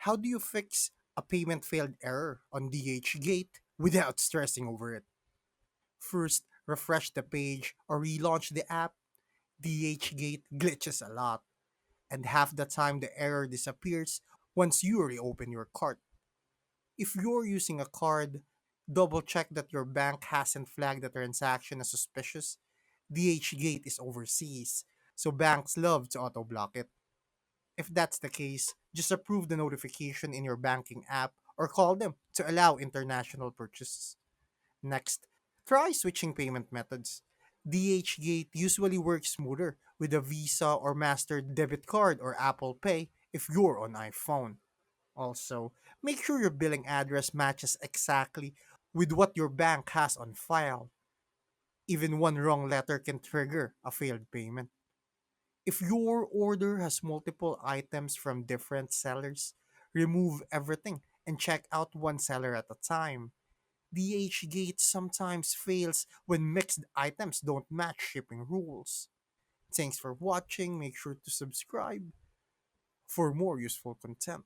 How do you fix a payment failed error on DHgate without stressing over it? First, refresh the page or relaunch the app. DHgate glitches a lot, and half the time the error disappears once you reopen your cart. If you're using a card, double check that your bank hasn't flagged the transaction as suspicious. DHgate is overseas, so banks love to auto block it. If that's the case, just approve the notification in your banking app or call them to allow international purchases. Next, try switching payment methods. DHgate usually works smoother with a Visa or Master debit card or Apple Pay if you're on iPhone. Also, make sure your billing address matches exactly with what your bank has on file. Even one wrong letter can trigger a failed payment. If your order has multiple items from different sellers, remove everything and check out one seller at a time. DHgate sometimes fails when mixed items don't match shipping rules. Thanks for watching. Make sure to subscribe for more useful content.